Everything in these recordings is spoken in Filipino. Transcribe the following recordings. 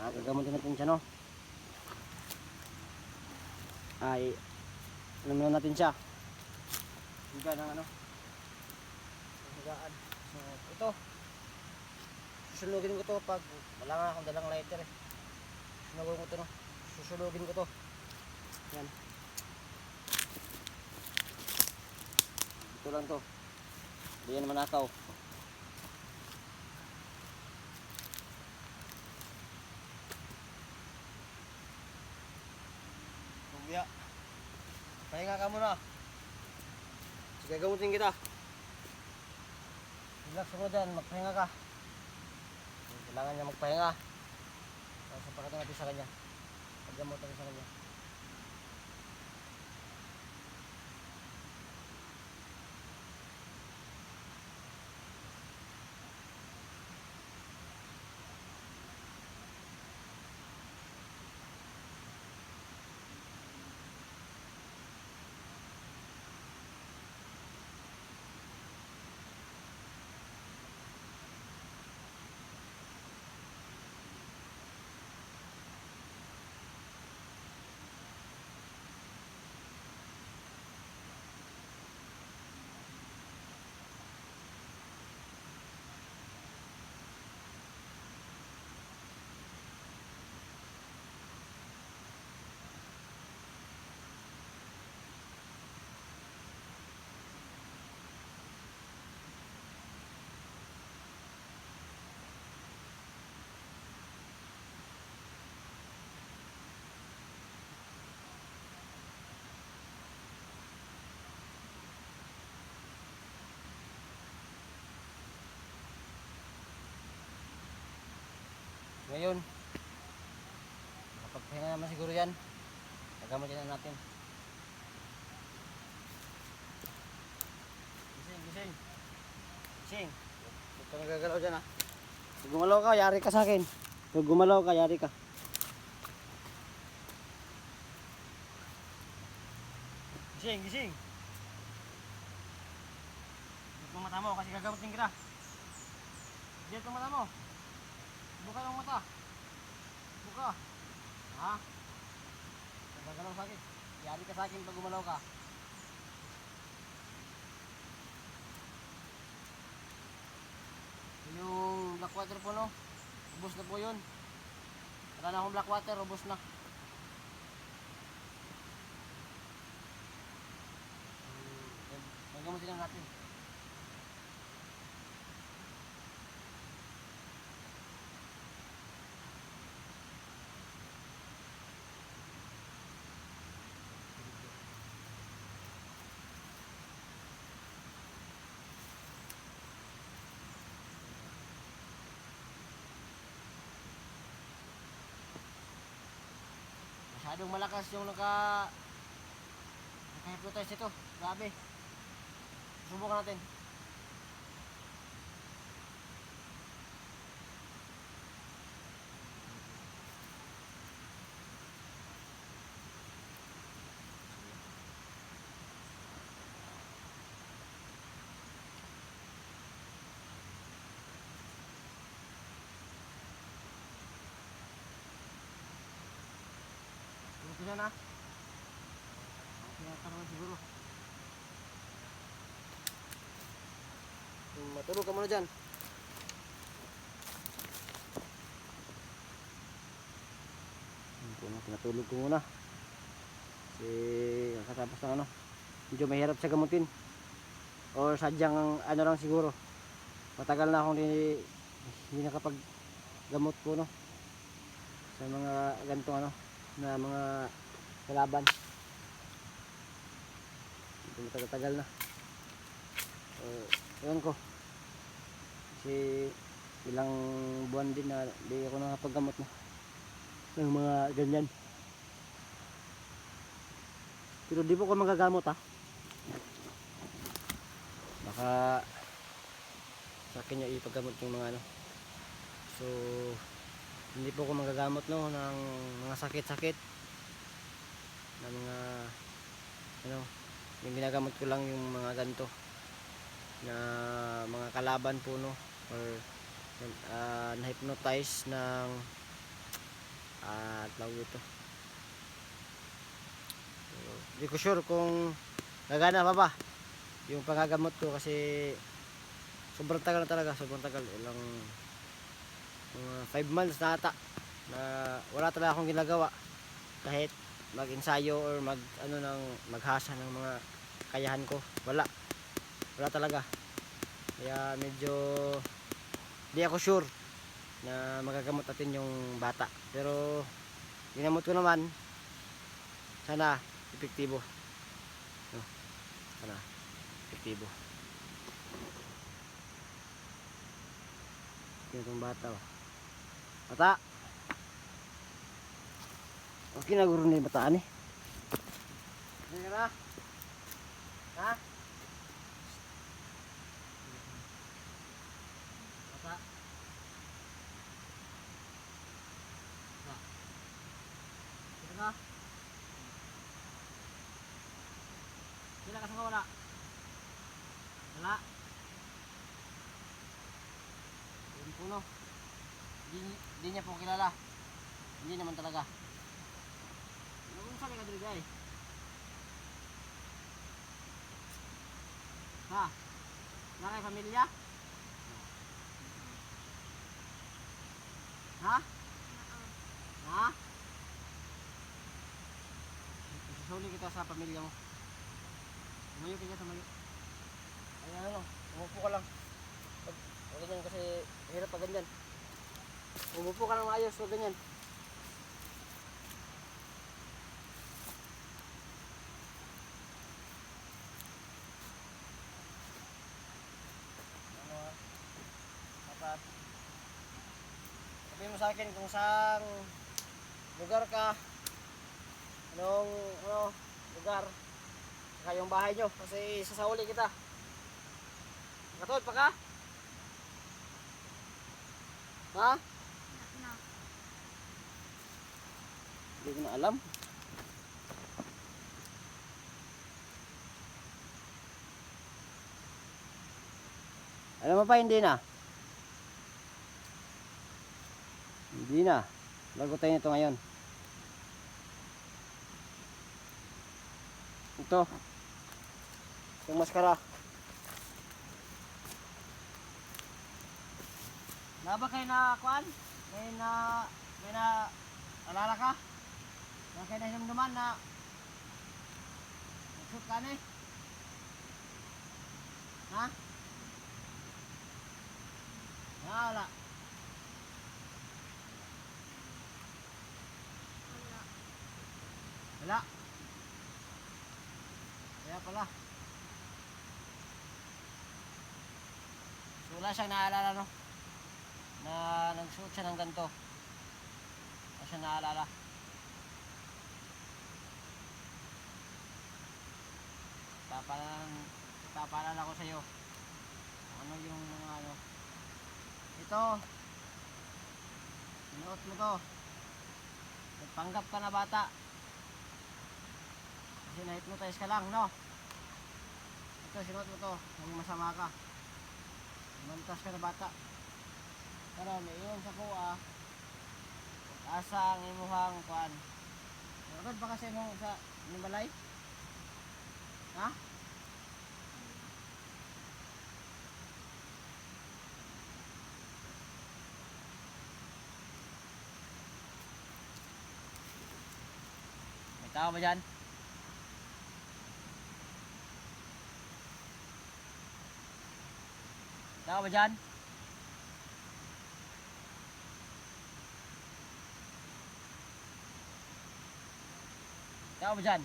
Gagamutin natin siya, no? Ay, alam na natin siya. Higa ng ano? Higaan. So, ito. Susunugin ko to pag wala nga akong dalang lighter eh. Susunugin ko to, no? Susunugin ko to. Yan. Ito lang to. Hindi yan manakaw. Kuya, pahinga ka muna. Sige, gamutin kita. Relax mo dyan, magpahinga ka. Kailangan niya magpahinga. So, pagkatong natin sa kanya. Paggamot natin sa kanya. Ngayon, kapagpahinga naman siguro yan. Pagamutin na natin. Gising, gising. Gising. Huwag ka nagagalaw dyan, ha. Pag gumalaw ka, yari ka sa akin. Pag gumalaw ka, yari ka. Gising, gising. Dito ang mata mo kasi gagamutin kita. Dito ang mata mo. Buka yung mata. Buka. Ha? Nagagalaw sa akin. Yari ka sa akin pag gumalaw ka. Yung black water po, no? Ubos na po yun. Wala na akong black water. Ubos na. Nagamutin lang natin. Masyadong malakas yung naka-hypnotize ito. Grabe. Subukan natin. Ito na na. Tinataruan siguro. Matulog ka muna dyan. Pinatulog ko muna. Kasi katapos ng ano. Medyo mahirap siya gamutin. Or sadyang ano lang siguro. Matagal na akong hindi nakapag-gamot po, no. Sa mga ganitong ano. Na mga kalaban. Matagal na. Ewan ko. Kasi ilang buwan din na di ako nakapaggamot na ng mga ganyan. Pero di po ko magagamot, ha. Baka sa akin niya ipaggamot yung mga ano. So hindi po ko magagamot, no, ng mga sakit-sakit na mga ano, yung ginagamot ko lang yung mga ganito na mga kalaban po, no, or na-hypnotize ng tawag ito. So, di ko sure kung gagana pa ba yung panggagamot ko kasi sobrang tagal na talaga, sobrang tagal. Ilang mga 5 months na ata na wala talaga akong ginagawa kahit mag-ensayo or maghasa ng mga kayahan ko. Wala talaga. Kaya medyo di ako sure na magagamot natin yung bata. Pero ginamot ko naman, sana epektibo. No? Sana epektibo. Itong bata. Oh. Bata. Okay na guro ni bataan eh. Hindi na. Ha? Bata. Bata. Hindi na. Sila kasama wala. Wala. Yung puno. Di niya po kilala. Hindi naman talaga. Nung saan ka dito guys? Ha? Na kay pamilya? Ha? Ha? Susuli kita sa pamilya mo. Tumayo ka dyan, tumayo. Ayan ano, umupo ka lang. Huwag ganyan kasi hirap pa ganyan. Umupo ka lang maayos, huwag ganyan. Ano ha? Dapat sabihin mo sa akin kung saan lugar ka, anong lugar, saka yung bahay nyo kasi sasauli kita. Katod pa ka? Ha? Hindi ko na alam. Alam mo pa, hindi na. Hindi na. Bago tayo nito ngayon. Ito. Yung maskara. Naba kayo na kuan? May na alala ka? Na kayo na hinumduman na nag-shoot ka na eh? Ha? Wala. Wala. Kaya pala. So wala siyang naalala no? Na nag-shoot siya ng ganito. Wala siyang naalala. Papaalala ko sa iyo. Ano yung mga ano. Ito. Sinuot mo to. Nagpanggap ka na bata. Kasi na-hypnotize ka lang, no? Ito, sinuot mo to. Nang masama ka. Mantas ka na bata. Karon iyon sa kuha. Asa ang imuhang kuan. Nakagod ba kasi mo sa nimbalay? Ha? May tao ba dyan? Tao ba dyan? Tao ba dyan?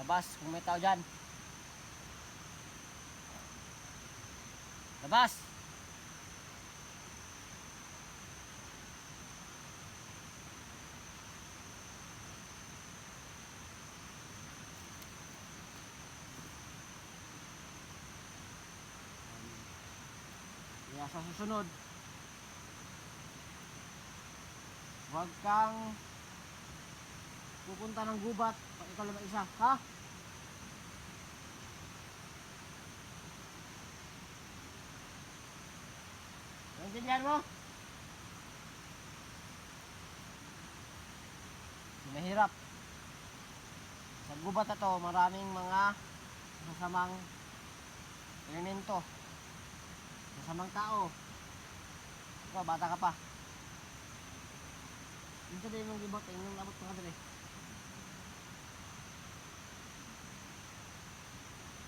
Labas kung may tao dyan. Labas! Kaya sa susunod Huwag kang pupunta ng gubat pag ikaw lang isa, ha? Naintindihan mo? Mahirap. Sa gubat na to, maraming mga masamang elemento. Masamang tao. Ikaw, bata ka pa. Dito din yung gibot, yung abot pa ka dali.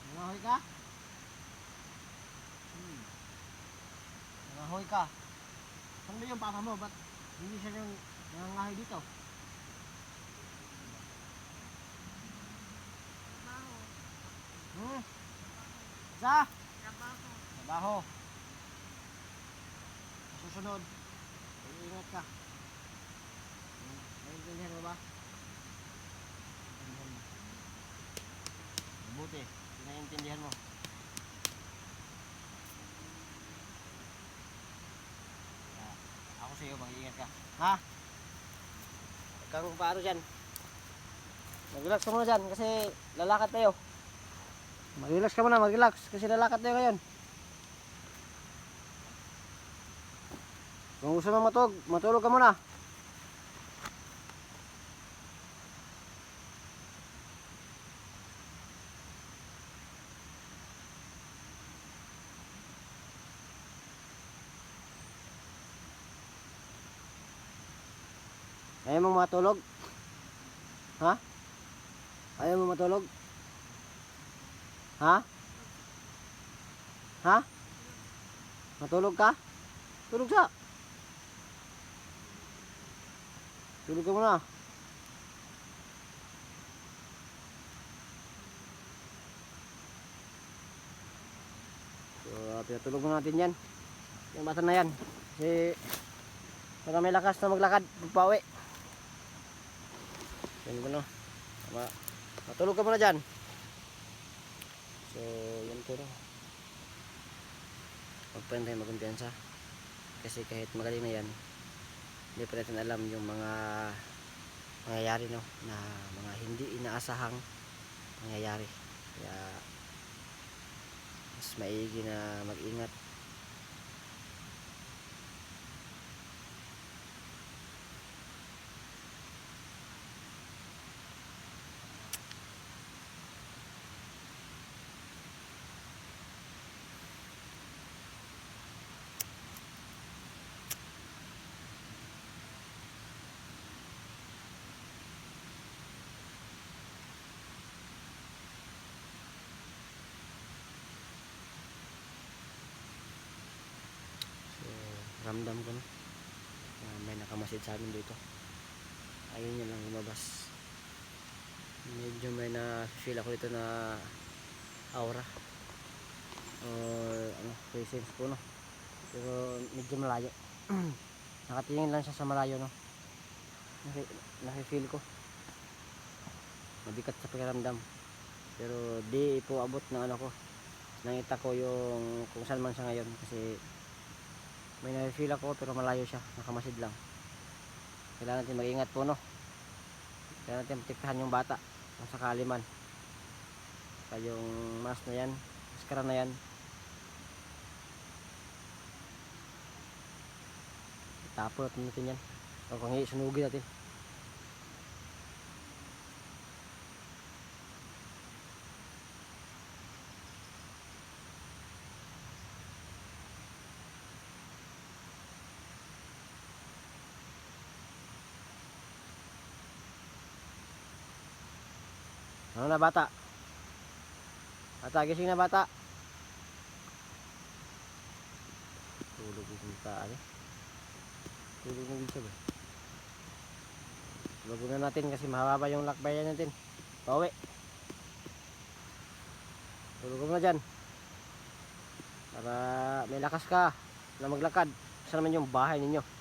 Nangahoy ka? Nangahoy ka. Saan ba yung papa mo? Ba't hindi siya yung nangangahoy dito? Sa? Trabaho. Susunod. Ingat ka. Naiintindihan mo ba? Mabuti. Naiintindihan mo. Ako sa iyo, mag-iingat ka. Ha? Kang paano dyan? Mag-relax ka muna dyan kasi lalakad tayo. Mag-relax ka muna, mag-relax kasi lalakad tayo ngayon. Kung gusto mong matulog ka muna. Ayaw mong matulog? Ha? Ayaw mong matulog? Ha? Ha? Matulog ka? Tulog sa. Tulog ka muna. So, pinatulog mo natin yan. Yung bata na yan. Kasi para may lakas na maglakad, magpawi. Yan mo no. Matulog ka muna dyan. So, yan po no. Huwag pa rin tayo magkumpiyansa. Kasi kahit magaling na yan, hindi pa natin alam yung mga mangyayari no, na mga hindi inaasahang mangyayari. Kaya mas maigi na mag-ingat. Ramdam ko no, may nakamasid sa amin dito. Ayun niya lang lumabas. Medyo may na-feel ako dito na aura or ano, presence po no. Pero medyo malayo. Nakatingin lang siya sa malayo no. Naki-feel ko mabigat sa pakiramdam. Pero di po abot ng ano ko. Nakita ko yung kung saan man siya ngayon kasi may na-feel ako pero malayo siya, nakamasid lang. Kailangan natin mag-ingat po no. Kailangan natin protektahan yung bata kung sakali man. Kaya yung mask na yan, maskara na yan, itapon natin yan. O kung hindi, sunugin natin. Ano na bata? Bata, gising na bata. Tulog yung taan eh. Tulog yung bisa ba? Tulog na natin kasi mahaba yung lakbayan natin. Pauwi. Tulog mo na dyan. Para may lakas ka na maglakad. Saan naman yung bahay ninyo?